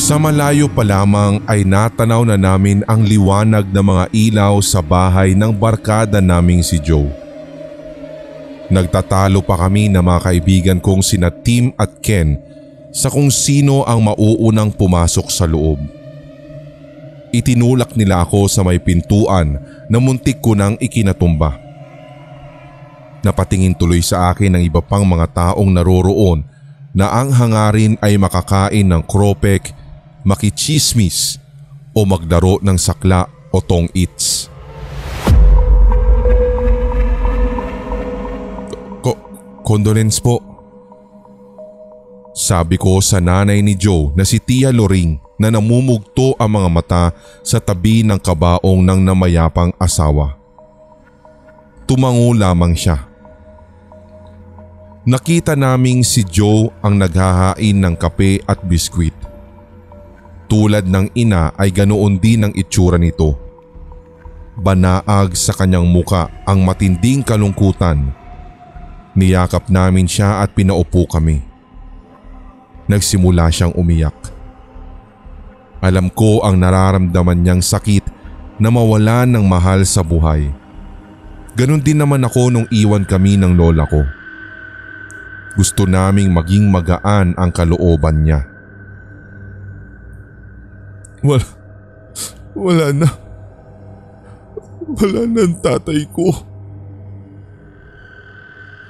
Sa malayo pa lamang ay natanaw na namin ang liwanag ng mga ilaw sa bahay ng barkada naming si Joe. Nagtatalo pa kami na mga kaibigan kong sina Tim at Ken sa kung sino ang mauunang pumasok sa loob. Itinulak nila ako sa may pintuan na muntik ko nang ikinatumba. Napatingin tuloy sa akin ng iba pang mga taong naroroon na ang hangarin ay makakain ng kropek, makichismis o maglaro ng sakla o tong-its. Condolence po. Sabi ko sa nanay ni Joe na si Tia Loring na namumugto ang mga mata sa tabi ng kabaong ng namayapang asawa. Tumango lamang siya. Nakita naming si Joe ang naghahain ng kape at biskwit. Tulad ng ina ay ganoon din ang itsura nito. Banaag sa kanyang muka ang matinding kalungkutan. Niyakap namin siya at pinaupo kami. Nagsimula siyang umiyak. Alam ko ang nararamdaman niyang sakit na mawalan ng mahal sa buhay. Ganon din naman ako nung iwan kami ng lola ko. Gusto naming maging magaan ang kalooban niya. Wala na. Wala na ang tatay ko.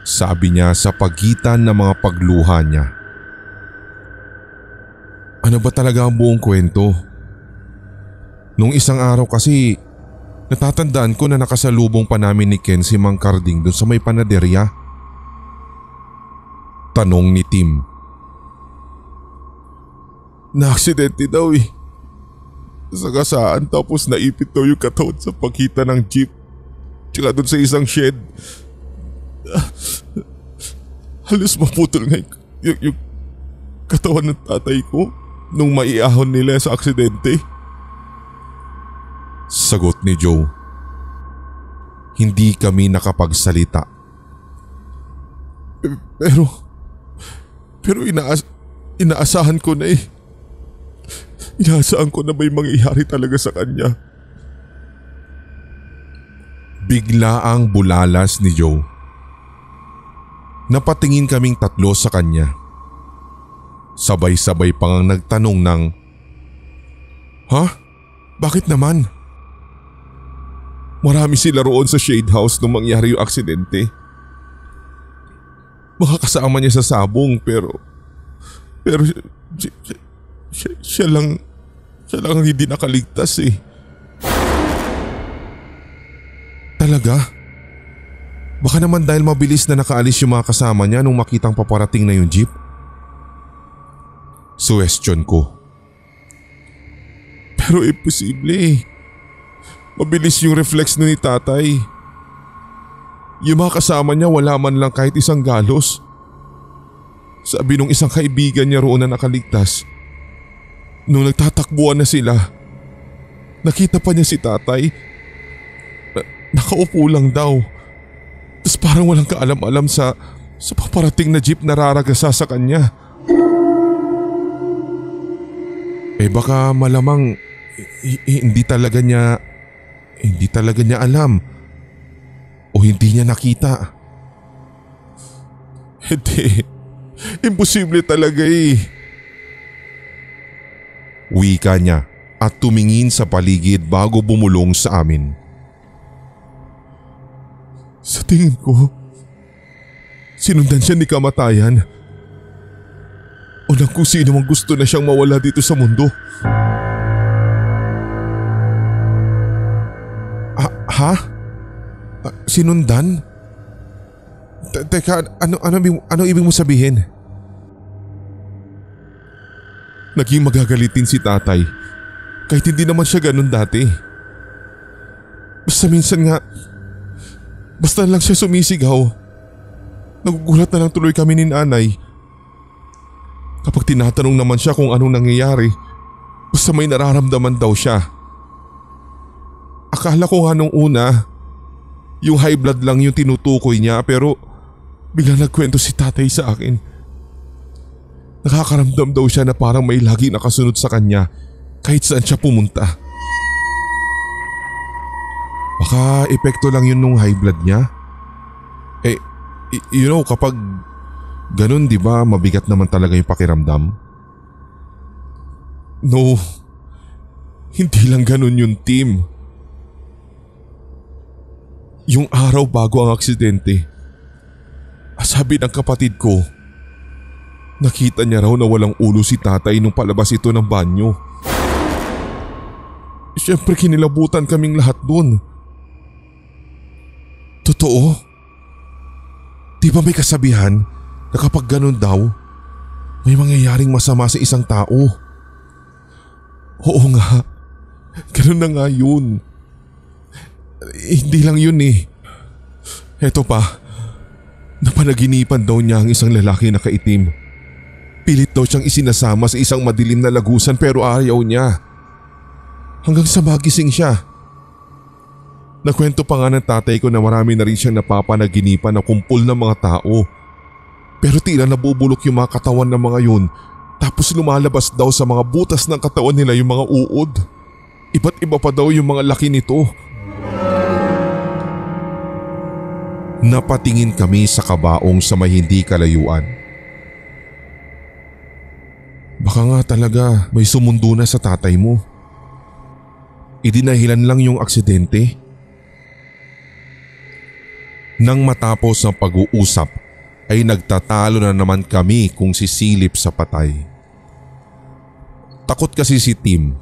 Sabi niya sa pagitan ng mga pagluha niya. Ano ba talaga ang buong kwento? Nung isang araw kasi, natatandaan ko na nakasalubong pa namin ni Ken si Mang Carding doon sa may panaderya. Tanong ni Tim. Na-aksidente daw eh. Sagasaan tapos naipit daw yung katawan sa pagitan ng jeep. Tsaka doon sa isang shed. Halos maputol nga yung katawan ng tatay ko nung maiahon nila sa aksidente. Sagot ni Joe. Hindi kami nakapagsalita. Pero inaasahan ko na eh. Inaasahan ko na may mangyayari talaga sa kanya. Bigla ang bulalas ni Joe. Napatingin kaming tatlo sa kanya. Sabay-sabay pang nagtanong ng, "Ha? Bakit naman?" Marami sila roon sa shade house nung mangyari yung aksidente. Makakasama niya sa sabong pero siya lang ang hindi nakaligtas eh. Talaga? Baka naman dahil mabilis na nakaalis yung mga kasama niya nung makitang paparating na yung jeep? Suwestiyon ko. Pero imposible eh. Mabilis yung reflex ni tatay. Yung mga kasama niya wala man lang kahit isang galos. Sabi nung isang kaibigan niya roon na nakaligtas. Nung nagtatakbuhan na sila, nakita pa niya si tatay. Nakaupo lang daw. Tapos parang walang kaalam-alam sa paparating na jeep na raragasa sa kanya. Baka malamang hindi talaga niya alam o hindi niya nakita. Hindi. Imposible talaga eh. Wika niya at tumingin sa paligid bago bumulong sa amin. Sa tingin ko, sinundan siya ni kamatayan. O lang kung sino mang gusto na siyang mawala dito sa mundo. Ha? Sinundan? Teka, ano ibig mo sabihin? Naging magagalitin si tatay kahit hindi naman siya ganun dati. Basta minsan nga, basta lang siya sumisigaw. Nagugulat na lang tuloy kami ni nanay. Kapag tinatanong naman siya kung anong nangyayari, basta may nararamdaman daw siya. Akala ko nga nung una, yung high blood lang yung tinutukoy niya pero biglang nagkwento si tatay sa akin. Nakakaramdam daw siya na parang may lagi nakasunod sa kanya kahit saan siya pumunta. Baka epekto lang yun nung high blood niya. Kapag ganun, di ba, mabigat naman talaga yung pakiramdam? No, hindi lang ganun yung team. Yung araw bago ang aksidente, sabi ng kapatid ko, nakita niya raw na walang ulo si tatay nung palabas ito ng banyo. Siyempre kinilabutan kaming lahat dun. Totoo? Di ba may kasabihan na kapag ganun daw, may mangyayaring masama sa isang tao? Oo nga, ganun na nga yun. Hindi lang yun eh. Eto pa, napanaginipan daw niya ang isang lalaki na kaitim. Pilit daw siyang isinasama sa isang madilim na lagusan pero ayaw niya. Hanggang sa magising siya. Nakwento pa nga ng tatay ko na marami na rin siyang napapanaginipan na kumpul ng mga tao. Pero tila nabubulok yung mga katawan ng mga yun, tapos lumalabas daw sa mga butas ng katawan nila yung mga uod. Iba't iba pa daw yung mga laki nito. Napatingin kami sa kabaong sa may hindi kalayuan. Baka nga talaga may sumundo na sa tatay mo. Idinahilan lang yung aksidente. Nang matapos ang pag-uusap ay nagtatalo na naman kami kung sisilip sa patay. Takot kasi si Tim,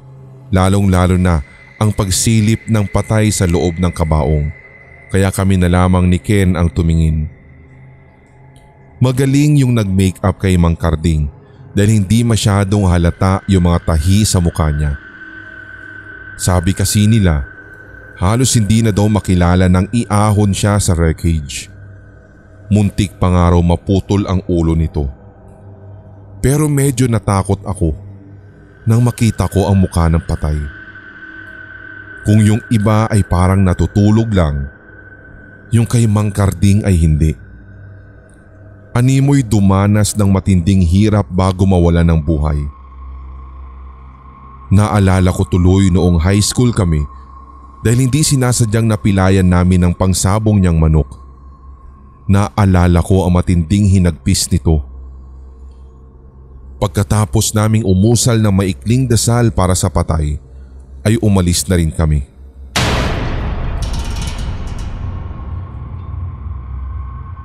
lalong-lalo na ang pagsilip ng patay sa loob ng kabaong, kaya kami na lamang ni Ken ang tumingin. Magaling yung nag-makeup kay Mang Karding dahil hindi masyadong halata yung mga tahi sa mukha niya. Sabi kasi nila, halos hindi na daw makilala nang iahon siya sa wreckage. Muntik pa nga raw maputol ang ulo nito. Pero medyo natakot ako nang makita ko ang mukha ng patay. Kung yung iba ay parang natutulog lang, yung kay Mang Karding ay hindi. Animoy dumanas ng matinding hirap bago mawala ng buhay. Naalala ko tuloy noong high school kami dahil hindi sinasadyang napilayan namin ng pangsabong niyang manok. Naalala ko ang matinding hinagpis nito. Pagkatapos naming umusal ng maikling dasal para sa patay, ay umalis na rin kami.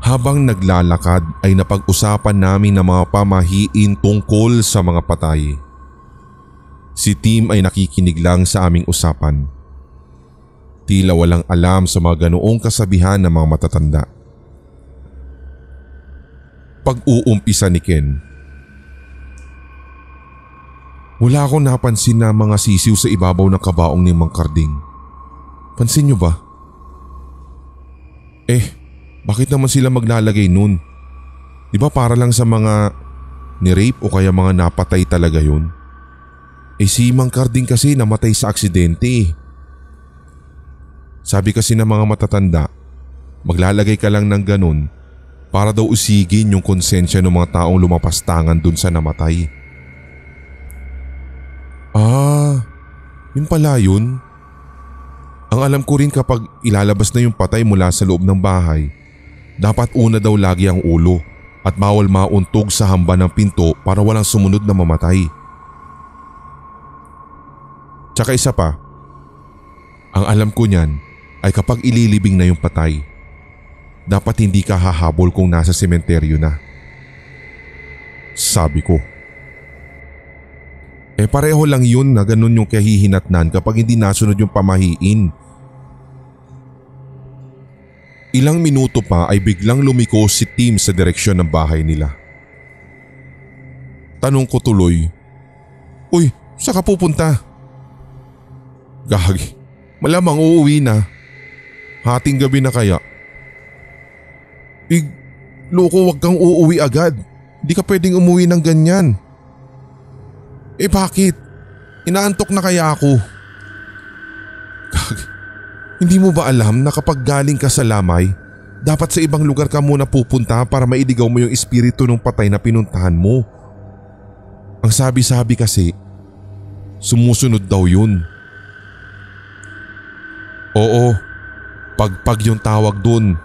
Habang naglalakad ay napag-usapan namin ng mga pamahiin tungkol sa mga patay. Si Tim ay nakikinig lang sa aming usapan. Tila walang alam sa mga ganoong kasabihan ng mga matatanda. Pag-uumpisa ni Ken. Wala akong napansin na mga sisiw sa ibabaw ng kabaong ni Mang Karding. Pansin niyo ba? Bakit naman sila maglalagay nun? Di ba para lang sa mga ni-rape o kaya mga napatay talaga yun? Si Mang Karding kasi namatay sa aksidente. Sabi kasi ng mga matatanda, maglalagay ka lang ng ganun para daw usigin yung konsensya ng mga taong lumapastangan dun sa namatay. Yun pala yun. Ang alam ko rin kapag ilalabas na yung patay mula sa loob ng bahay, dapat una daw lagi ang ulo at bawal mauntog sa hamba ng pinto para walang sumunod na mamatay. Tsaka isa pa, ang alam ko niyan ay kapag ililibing na yung patay, dapat hindi ka hahabol kung nasa sementeryo na. Sabi ko. Pareho lang yun na ganun yung kahihinatnan kapag hindi nasunod yung pamahiin. Ilang minuto pa ay biglang lumiko si Tim sa direksyon ng bahay nila. Tanong ko tuloy, "Uy, saan ka pupunta?" "Gagi, malamang uuwi na. Hating gabi na kaya." Loko, wag kang uuwi agad. Di ka pwedeng umuwi ng ganyan." Bakit? Inaantok na kaya ako. Gagi, hindi mo ba alam na kapag galing ka sa lamay, dapat sa ibang lugar ka muna pupunta para maidigaw mo yung espiritu ng patay na pinuntahan mo? Ang sabi-sabi kasi, sumusunod daw yun. Oo, pagpag yung tawag dun.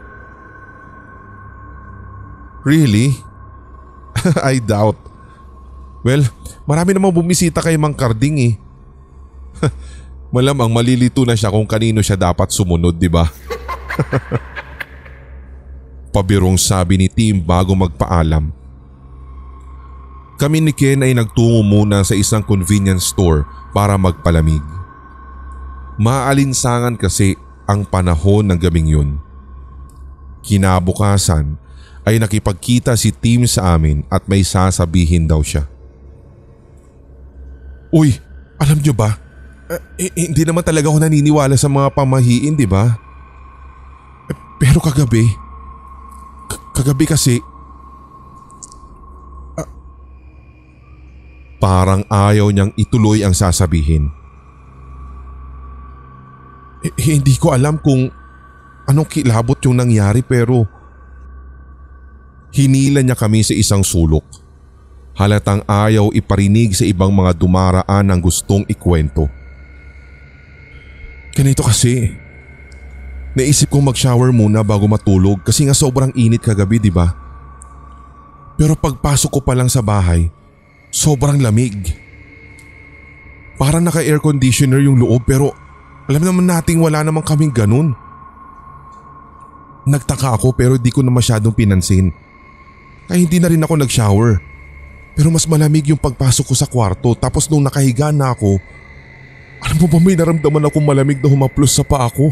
Really? I doubt. Well, marami namang bumisita kay Mang Karding eh. Malamang malilito na siya kung kanino siya dapat sumunod, di ba? Pabirong sabi ni Tim bago magpaalam. Kami ni Ken ay nagtungo muna sa isang convenience store para magpalamig. Maalinsangan kasi ang panahon ng gabing yun. Kinabukasan ay nakipagkita si Tim sa amin at may sasabihin daw siya. Uy, alam nyo ba? Hindi naman talaga ako naniniwala sa mga pamahiin, di ba? Pero kagabi kasi parang ayaw niyang ituloy ang sasabihin. Hindi ko alam kung anong kilabot yung nangyari pero hinila niya kami sa isang sulok. Halatang ayaw iparinig sa ibang mga dumaraan ang gustong ikwento. Ganito kasi, naisip kong mag-shower muna bago matulog kasi nga sobrang init kagabi, di ba? Pero pagpasok ko pa lang sa bahay, sobrang lamig. Parang naka-air conditioner yung loob pero alam naman nating wala naman kaming ganun. Nagtaka ako pero di ko na masyadong pinansin. Kaya hindi na rin ako nag-shower. Pero mas malamig yung pagpasok ko sa kwarto tapos nung nakahiga na ako, alam mo ba may naramdaman akong malamig na humaplos sa paa ko?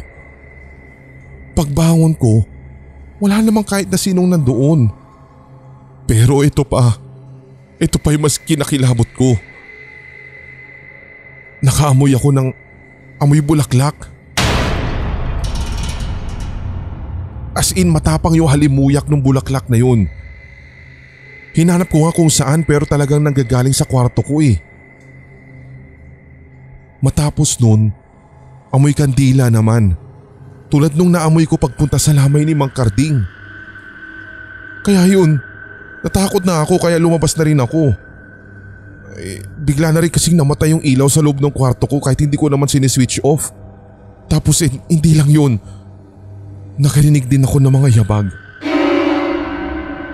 Pagbangon ko, wala namang kahit na sinong nandoon. Pero ito pa yung mas kinakilabot ko. Nakaamoy ako ng amoy bulaklak. As in matapang yung halimuyak ng bulaklak na yun. Hinanap ko nga kung saan pero talagang nanggagaling sa kwarto ko eh. Matapos nun, amoy kandila naman. Tulad nung naamoy ko pagpunta sa lamay ni Mang Karding. Kaya yun, natakot na ako kaya lumabas na rin ako. Bigla na rin kasing namatay yung ilaw sa loob ng kwarto ko kahit hindi ko naman siniswitch off. Tapos hindi lang yun. Nakarinig din ako ng mga yabag.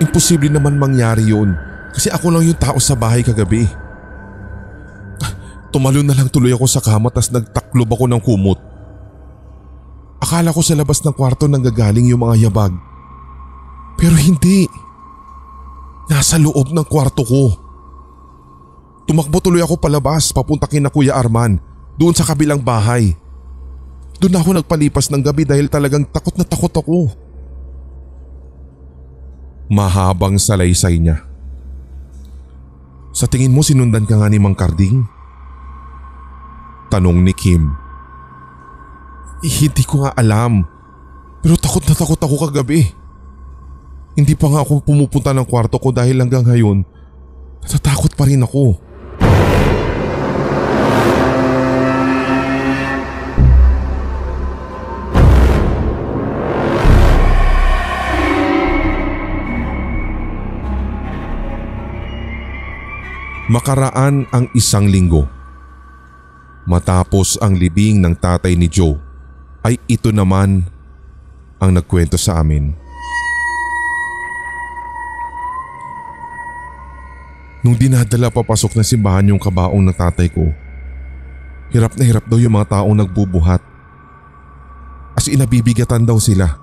Imposible naman mangyari yun kasi ako lang yung tao sa bahay kagabi. Tumalon na lang tuloy ako sa kama tas nagtaklob ako ng kumot. Akala ko sa labas ng kwarto nanggagaling yung mga yabag. Pero hindi. Nasa loob ng kwarto ko. Tumakbo tuloy ako palabas papunta kina Kuya Arman doon sa kabilang bahay. Doon ako nagpalipas ng gabi dahil talagang takot na takot ako. Mahabang salaysay niya. Sa tingin mo sinundan ka nga ni Mang Karding? Tanong ni Kim. Hindi ko nga alam. Pero takot na takot ako kagabi. Hindi pa nga ako pumupunta ng kwarto ko dahil hanggang ngayon natatakot pa rin ako. Makaraan ang isang linggo. Matapos ang libing ng tatay ni Joe, ay ito naman ang nagkwento sa amin. Nung dinadala papasok ng simbahan yung kabaong ng tatay ko, hirap na hirap daw yung mga taong nagbubuhat. As in nabibigatan daw sila.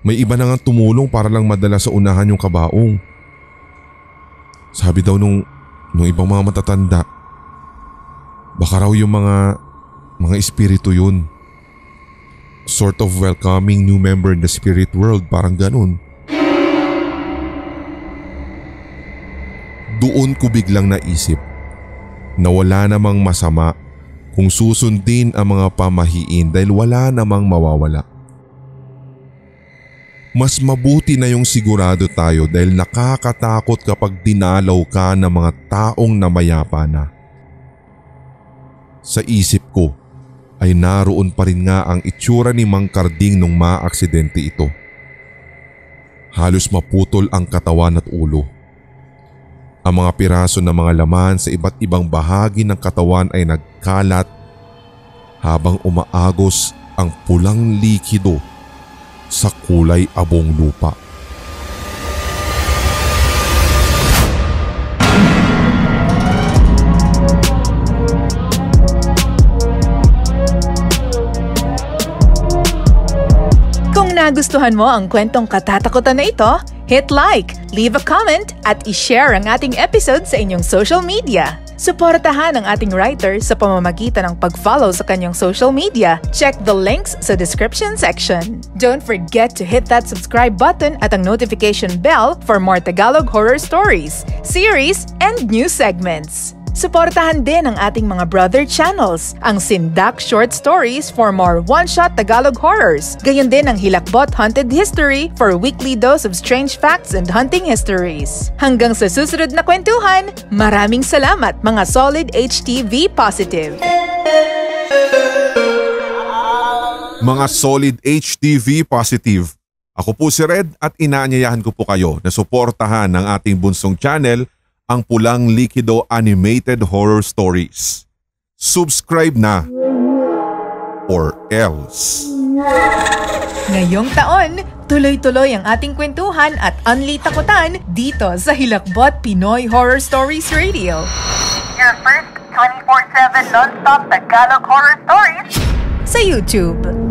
May iba na nga tumulong para lang madala sa unahan yung kabaong. Sabi daw nung ibang mga matatanda, baka raw yung mga espiritu yun. Sort of welcoming new member in the spirit world, parang ganun. Doon ko biglang naisip na wala namang masama kung susundin ang mga pamahiin dahil wala namang mawawala. Mas mabuti na yung sigurado tayo dahil nakakatakot kapag dinalaw ka ng mga taong namayapa na. Sa isip ko ay naroon pa rin nga ang itsura ni Mang Karding nung maaksidente ito. Halos maputol ang katawan at ulo. Ang mga piraso ng mga laman sa iba't ibang bahagi ng katawan ay nagkalat habang umaagos ang pulang likido sa kulay abong lupa. Kung nagustuhan mo ang kwentong katatakutan na ito, hit like, leave a comment at i-share ang ating episode sa inyong social media. Suportahan ang ating writer sa pamamagitan ng pag-follow sa kanyang social media. Check the links sa description section. Don't forget to hit that subscribe button at ang notification bell for more Tagalog horror stories, series, and new segments. Suportahan din ang ating mga brother channels, ang Sindak Short Stories for more one-shot Tagalog horrors. Gayon din ang Hilakbot Haunted History for a weekly dose of strange facts and hunting histories. Hanggang sa susunod na kwentuhan, maraming salamat mga Solid HTV Positive! Mga Solid HTV Positive, ako po si Red at inaanyayahan ko po kayo na suportahan ng ating bunsong channel, ang Pulang Likido Animated Horror Stories. Subscribe na or else. Ngayong taon, tuloy-tuloy ang ating kwentuhan at unli takutan dito sa Hilakbot Pinoy Horror Stories Radio. Your first 24/7 non-stop Tagalog horror stories Sa YouTube.